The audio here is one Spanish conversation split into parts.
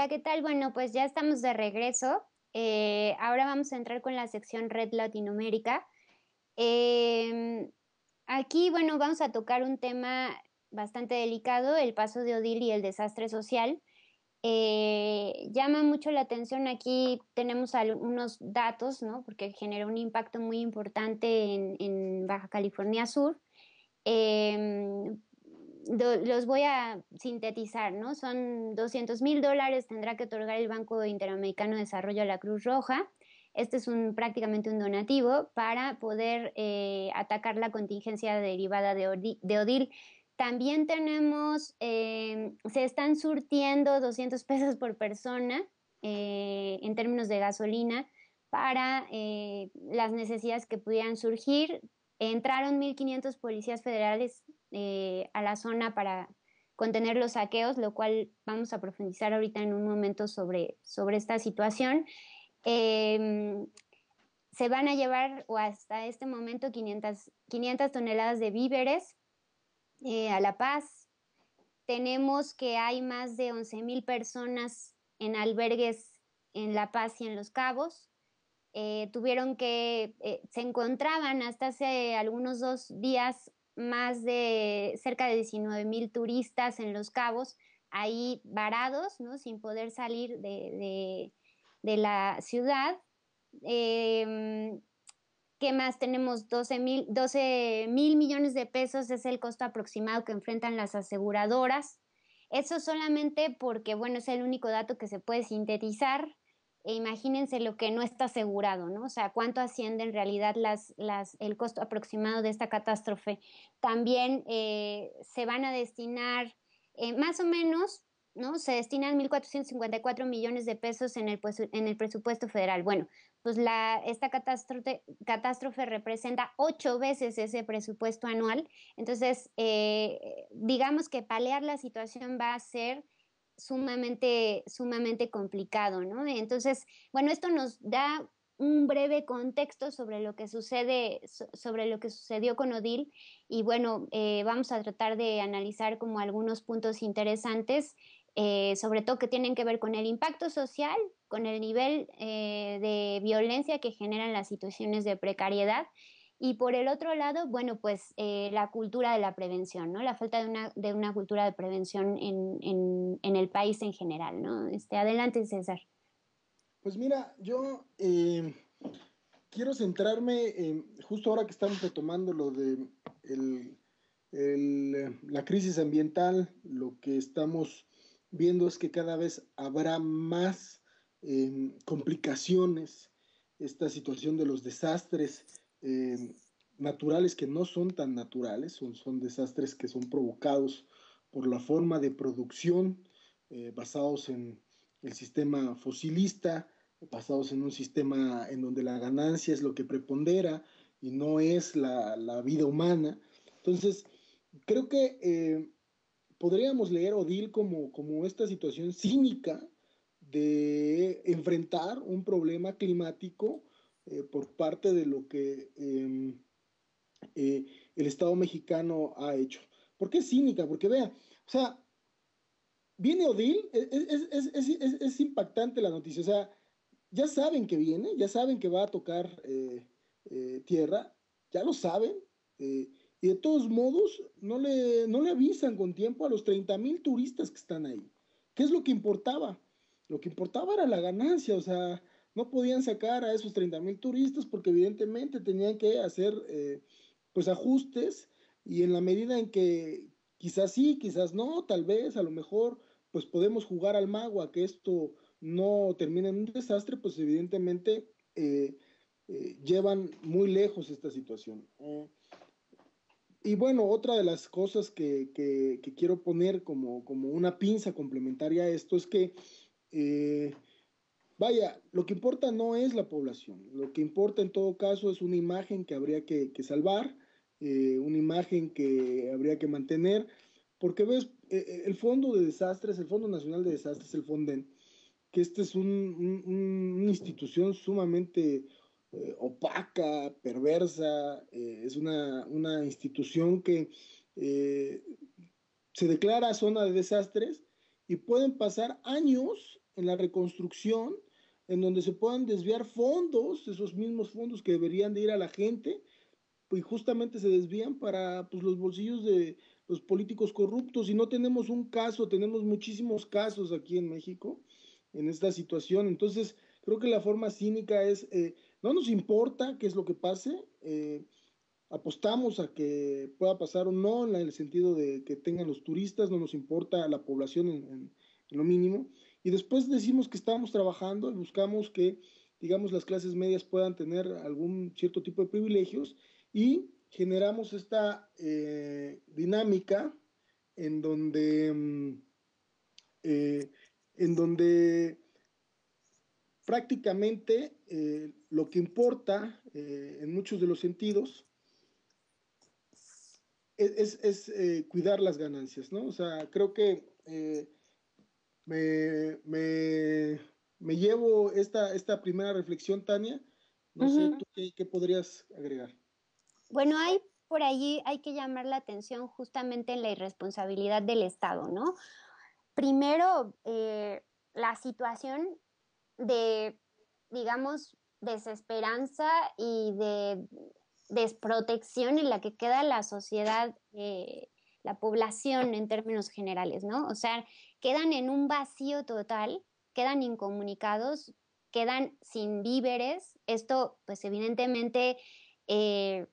Hola, ¿qué tal? Bueno, pues ya estamos de regreso. Ahora vamos a entrar con la sección Red Latinoamérica. Eh, Aquí, bueno, vamos a tocar un tema bastante delicado, el paso de Odil y el desastre social. Llama mucho la atención, aquí tenemos algunos datos, ¿no? Porque generó un impacto muy importante en Baja California Sur. Eh, los voy a sintetizar, ¿no? Son $200,000 tendrá que otorgar el Banco Interamericano de Desarrollo a la Cruz Roja. Este es prácticamente un donativo para poder atacar la contingencia derivada de Odil. También tenemos, se están surtiendo 200 pesos por persona en términos de gasolina para las necesidades que pudieran surgir. Entraron 1,500 policías federales a la zona para contener los saqueos, lo cual vamos a profundizar ahorita en un momento sobre esta situación. Eh, Se van a llevar, o hasta este momento, 500 toneladas de víveres a La Paz. Tenemos que hay más de 11,000 personas en albergues en La Paz y en Los Cabos. Se encontraban hasta hace algunos 2 días más de cerca de 19,000 turistas en Los Cabos, ahí varados, ¿no? Sin poder salir de la ciudad. Eh, ¿Qué más? Tenemos 12 mil millones de pesos, es el costo aproximado que enfrentan las aseguradoras. Eso solamente porque, bueno, es el único dato que se puede sintetizar. Imagínense lo que no está asegurado, ¿no? O sea, cuánto asciende en realidad el costo aproximado de esta catástrofe. También se van a destinar más o menos, ¿no? Se destinan 1,454 millones de pesos en el presupuesto federal. Bueno, pues esta catástrofe representa 8 veces ese presupuesto anual. Entonces, digamos que paliar la situación va a ser sumamente complicado, ¿no? Entonces, bueno, esto nos da un breve contexto sobre lo que sucedió con Odil y bueno, vamos a tratar de analizar como algunos puntos interesantes, sobre todo que tienen que ver con el impacto social, con el nivel de violencia que generan las situaciones de precariedad y por el otro lado, bueno, pues la cultura de la prevención, ¿no? La falta de una cultura de prevención en el país en general, ¿no? Adelante, César. Pues mira, yo quiero centrarme en, justo ahora que estamos retomando lo de la crisis ambiental, lo que estamos viendo es que cada vez habrá más complicaciones, esta situación de los desastres naturales que no son tan naturales, son desastres que son provocados por la forma de producción basados en el sistema fosilista, basados en un sistema en donde la ganancia es lo que prepondera y no es la vida humana. Entonces, creo que podríamos leer Odil como esta situación cínica de enfrentar un problema climático por parte de lo que el Estado mexicano ha hecho. ¿Por qué cínica? Porque vea, o sea, viene Odil, es impactante la noticia, o sea, ya saben que viene, ya saben que va a tocar tierra, ya lo saben, eh, y de todos modos no le avisan con tiempo a los 30,000 turistas que están ahí. ¿Qué es lo que importaba? Lo que importaba era la ganancia, o sea, no podían sacar a esos 30,000 turistas porque evidentemente tenían que hacer pues ajustes y en la medida en que quizás sí, quizás no, tal vez, a lo mejor, pues podemos jugar al mago a que esto no termina en un desastre, pues evidentemente llevan muy lejos esta situación. Y bueno, otra de las cosas que quiero poner como una pinza complementaria a esto es que, eh, vaya, lo que importa no es la población, lo que importa en todo caso es una imagen que habría que salvar, una imagen que habría que mantener, porque ves, el Fondo de Desastres, el Fondo Nacional de Desastres, el Fonden, que esta es una institución sumamente opaca, perversa, es una institución que eh, se declara zona de desastres y pueden pasar años en la reconstrucción, en donde se puedan desviar fondos, esos mismos fondos que deberían de ir a la gente, y justamente se desvían para pues, los bolsillos de los políticos corruptos. Y no tenemos un caso, tenemos muchísimos casos aquí en México en esta situación. Entonces, creo que la forma cínica es, no nos importa qué es lo que pase, apostamos a que pueda pasar o no, en el sentido de que tengan los turistas, no nos importa la población en lo mínimo, y después decimos que estamos trabajando y buscamos que, digamos, las clases medias puedan tener algún cierto tipo de privilegios y generamos esta dinámica en donde, eh, en donde prácticamente lo que importa en muchos de los sentidos cuidar las ganancias, ¿no? O sea, creo que me, me, me llevo esta primera reflexión, Tania. No sé, Ujú. ¿tú qué podrías agregar? Bueno, hay por allí hay que llamar la atención justamente en la irresponsabilidad del Estado, ¿no? Primero, la situación de, digamos, desesperanza y de desprotección en la que queda la sociedad, la población en términos generales, ¿no? O sea, quedan en un vacío total, quedan incomunicados, quedan sin víveres. Esto, pues evidentemente, eh,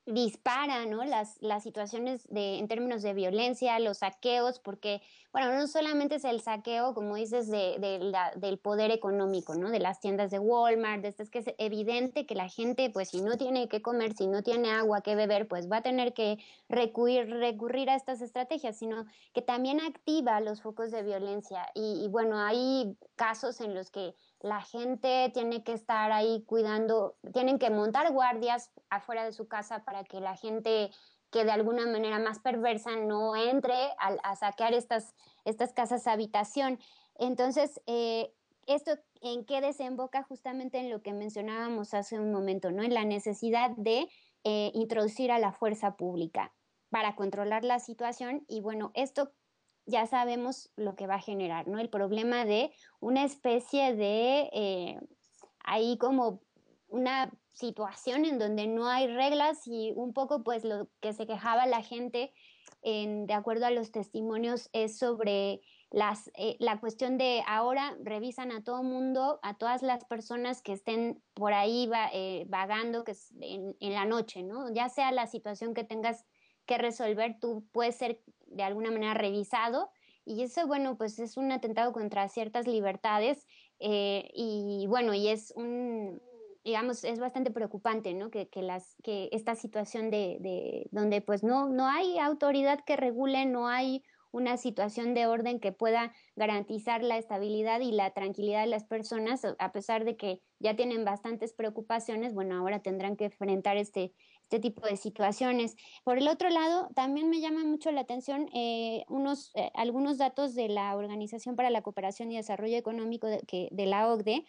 dispara, ¿no? Las situaciones en términos de violencia, los saqueos, porque, bueno, no solamente es el saqueo, como dices, del poder económico, ¿no? De las tiendas de Walmart, de estas que es evidente que la gente, pues si no tiene que comer, si no tiene agua que beber, pues va a tener que recurrir a estas estrategias, sino que también activa los focos de violencia. Y bueno, hay casos en los que la gente tiene que estar ahí cuidando, tienen que montar guardias afuera de su casa para que la gente que de alguna manera más perversa no entre a saquear estas casas habitación. Entonces, esto en qué desemboca justamente en lo que mencionábamos hace un momento, ¿no? En la necesidad de introducir a la fuerza pública para controlar la situación y bueno, esto ya sabemos lo que va a generar, ¿no? El problema de una especie de, ahí como una situación en donde no hay reglas y un poco pues lo que se quejaba la gente de acuerdo a los testimonios es sobre la cuestión de ahora revisan a todo mundo, a todas las personas que estén por ahí vagando que en la noche, ¿no? Ya sea la situación que tengas que resolver, tú puedes ser de alguna manera revisado y eso, bueno, pues es un atentado contra ciertas libertades y bueno, y es digamos, es bastante preocupante, ¿no? Que esta situación de donde pues no hay autoridad que regule, no hay una situación de orden que pueda garantizar la estabilidad y la tranquilidad de las personas, a pesar de que ya tienen bastantes preocupaciones, bueno, ahora tendrán que enfrentar este tipo de situaciones. Por el otro lado, también me llama mucho la atención algunos datos de la Organización para la Cooperación y Desarrollo Económico de la OCDE,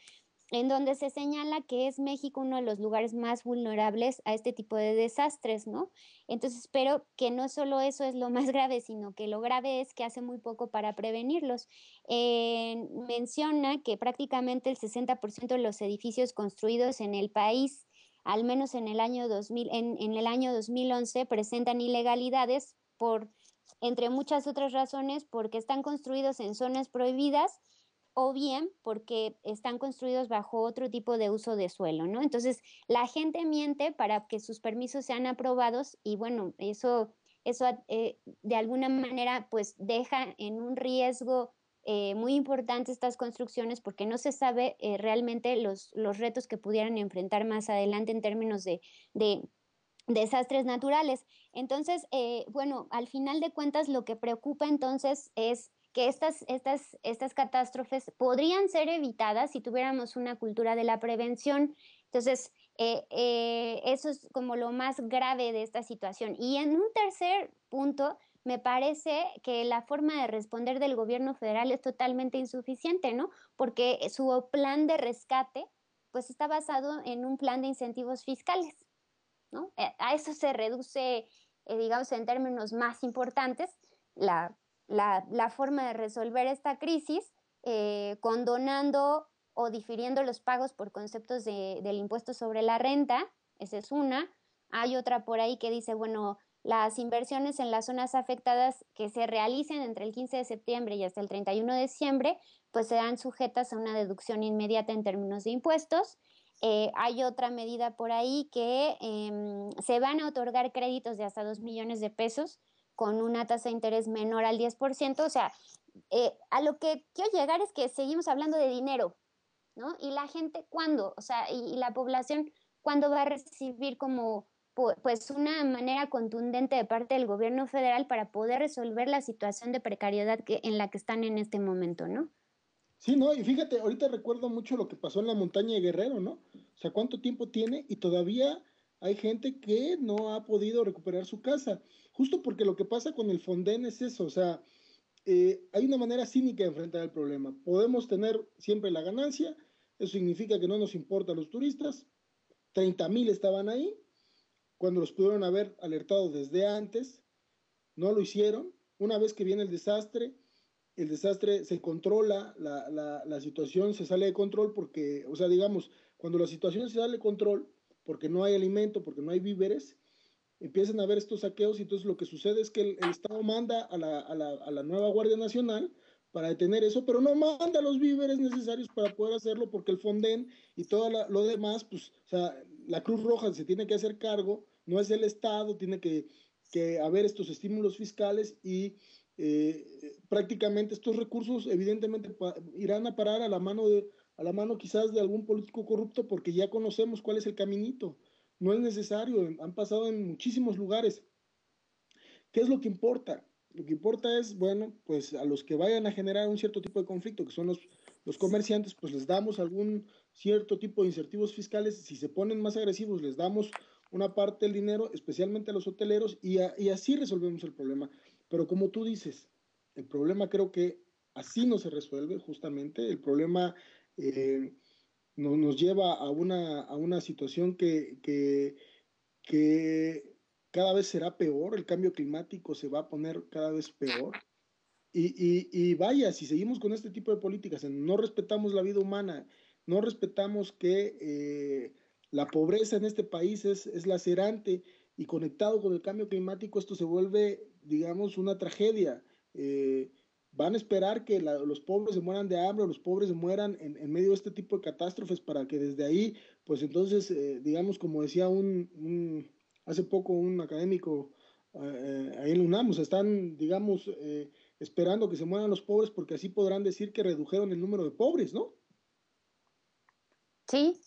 en donde se señala que es México uno de los lugares más vulnerables a este tipo de desastres, ¿no? Entonces espero que no solo eso es lo más grave, sino que lo grave es que hace muy poco para prevenirlos. Menciona que prácticamente el 60% de los edificios construidos en el país, al menos en el año 2000, en el año 2011, presentan ilegalidades por, entre muchas otras razones, porque están construidos en zonas prohibidas o bien porque están construidos bajo otro tipo de uso de suelo, ¿no? Entonces, la gente miente para que sus permisos sean aprobados y bueno, eso de alguna manera pues deja en un riesgo muy importante estas construcciones porque no se sabe realmente los retos que pudieran enfrentar más adelante en términos de desastres naturales. Entonces, bueno, al final de cuentas lo que preocupa entonces es que estas catástrofes podrían ser evitadas si tuviéramos una cultura de la prevención. Entonces, eso es como lo más grave de esta situación. Y en un tercer punto, me parece que la forma de responder del gobierno federal es totalmente insuficiente, ¿no? Porque su plan de rescate, pues está basado en un plan de incentivos fiscales. ¿No? A eso se reduce, digamos, en términos más importantes, la, la forma de resolver esta crisis. condonando o difiriendo los pagos por conceptos del impuesto sobre la renta. Esa es una. Hay otra por ahí que dice, bueno, las inversiones en las zonas afectadas que se realicen entre el 15 de septiembre y hasta el 31 de diciembre, pues serán sujetas a una deducción inmediata en términos de impuestos. Hay otra medida por ahí que se van a otorgar créditos de hasta 2 millones de pesos con una tasa de interés menor al 10%. O sea, a lo que quiero llegar es que seguimos hablando de dinero, ¿no? Y la gente, ¿cuándo? O sea, y la población, ¿cuándo va a recibir como pues una manera contundente de parte del gobierno federal para poder resolver la situación de precariedad en la que están en este momento, ¿no? Sí, no, y fíjate, ahorita recuerdo mucho lo que pasó en la montaña de Guerrero, ¿no? O sea, cuánto tiempo tiene y todavía hay gente que no ha podido recuperar su casa, justo porque lo que pasa con el Fonden es eso, o sea, hay una manera cínica de enfrentar el problema. Podemos tener siempre la ganancia, eso significa que no nos importa a los turistas, 30,000 estaban ahí, cuando los pudieron haber alertado desde antes, no lo hicieron. Una vez que viene el desastre se controla, la situación se sale de control porque, o sea, digamos, cuando la situación se sale de control, porque no hay alimento, porque no hay víveres, empiezan a haber estos saqueos y entonces lo que sucede es que el Estado manda a la nueva Guardia Nacional para detener eso, pero no manda los víveres necesarios para poder hacerlo porque el Fonden y todo lo demás, pues, o sea, la Cruz Roja se tiene que hacer cargo, no es el Estado, tiene que haber estos estímulos fiscales y prácticamente estos recursos evidentemente irán a parar a la mano quizás de algún político corrupto porque ya conocemos cuál es el caminito. No es necesario, han pasado en muchísimos lugares. ¿Qué es lo que importa? Lo que importa es, bueno, pues a los que vayan a generar un cierto tipo de conflicto, que son los comerciantes, pues les damos algún cierto tipo de incentivos fiscales. Si se ponen más agresivos, les damos una parte del dinero, especialmente a los hoteleros, y así resolvemos el problema. Pero como tú dices, el problema creo que así no se resuelve justamente. El problema nos lleva a una situación que cada vez será peor, el cambio climático se va a poner cada vez peor. Y vaya, si seguimos con este tipo de políticas, no respetamos la vida humana, no respetamos que la pobreza en este país es lacerante y conectado con el cambio climático, esto se vuelve, digamos, una tragedia. Van a esperar que los pobres se mueran de hambre o los pobres se mueran en medio de este tipo de catástrofes para que desde ahí, pues entonces, digamos, como decía hace poco un académico ahí en la UNAM, o sea, están, digamos, esperando que se mueran los pobres porque así podrán decir que redujeron el número de pobres, ¿no? Sí,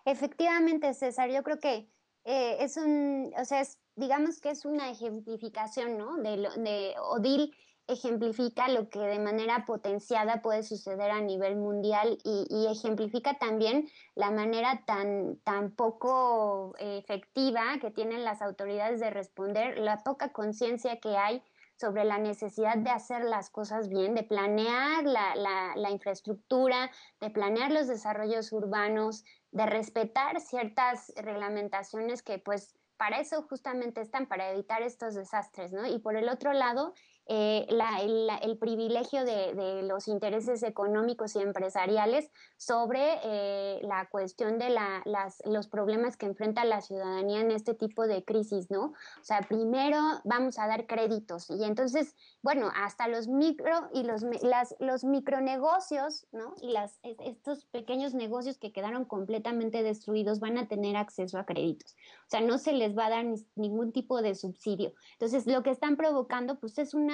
efectivamente, César, yo creo que o sea, digamos que es una ejemplificación, ¿no? De Odil ejemplifica lo que de manera potenciada puede suceder a nivel mundial y ejemplifica también la manera tan poco efectiva que tienen las autoridades de responder, la poca conciencia que hay sobre la necesidad de hacer las cosas bien, de planear la infraestructura, de planear los desarrollos urbanos, de respetar ciertas reglamentaciones que pues para eso justamente están, para evitar estos desastres, ¿no? Y por el otro lado, el privilegio de los intereses económicos y empresariales sobre la cuestión de los problemas que enfrenta la ciudadanía en este tipo de crisis, ¿no? O sea, primero vamos a dar créditos y entonces, bueno, hasta los micro y los micronegocios, ¿no? Y estos pequeños negocios que quedaron completamente destruidos van a tener acceso a créditos. O sea, no se les va a dar ningún tipo de subsidio. Entonces, lo que están provocando, pues, es un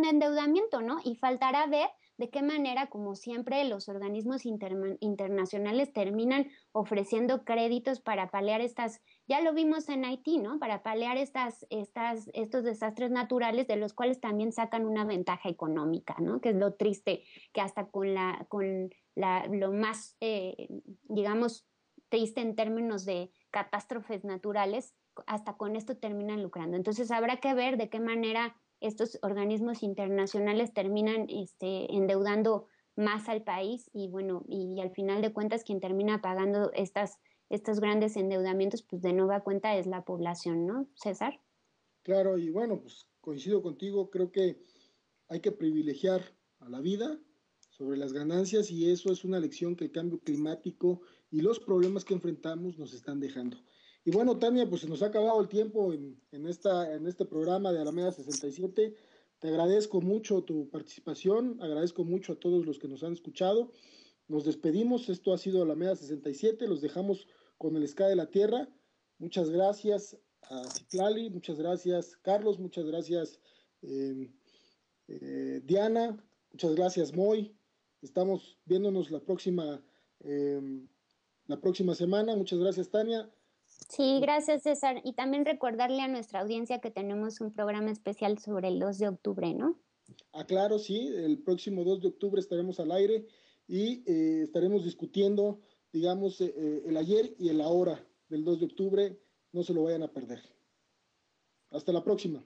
endeudamiento, ¿no? Y faltará ver de qué manera, como siempre, los organismos internacionales terminan ofreciendo créditos para paliar ya lo vimos en Haití, ¿no? Para paliar estos desastres naturales de los cuales también sacan una ventaja económica, ¿no? Que es lo triste, que hasta lo más, digamos, triste en términos de catástrofes naturales, hasta con esto terminan lucrando. Entonces habrá que ver de qué manera estos organismos internacionales terminan endeudando más al país y bueno, y al final de cuentas quien termina pagando estos grandes endeudamientos, pues de nueva cuenta es la población, ¿no, César? Claro, y bueno, pues coincido contigo, creo que hay que privilegiar a la vida, sobre las ganancias, y eso es una lección que el cambio climático y los problemas que enfrentamos nos están dejando. Y bueno, Tania, pues se nos ha acabado el tiempo en este programa de Alameda 67. Te agradezco mucho tu participación, agradezco mucho a todos los que nos han escuchado. Nos despedimos, esto ha sido Alameda 67, los dejamos con el Ska de la Tierra. Muchas gracias a Citlali, muchas gracias Carlos, muchas gracias eh, Diana, muchas gracias Moy. Estamos viéndonos la próxima semana. Muchas gracias Tania. Sí, gracias César. Y también recordarle a nuestra audiencia que tenemos un programa especial sobre el 2 de octubre, ¿no? Claro, sí, el próximo 2 de octubre estaremos al aire y estaremos discutiendo, digamos, el ayer y el ahora del 2 de octubre. No se lo vayan a perder. Hasta la próxima.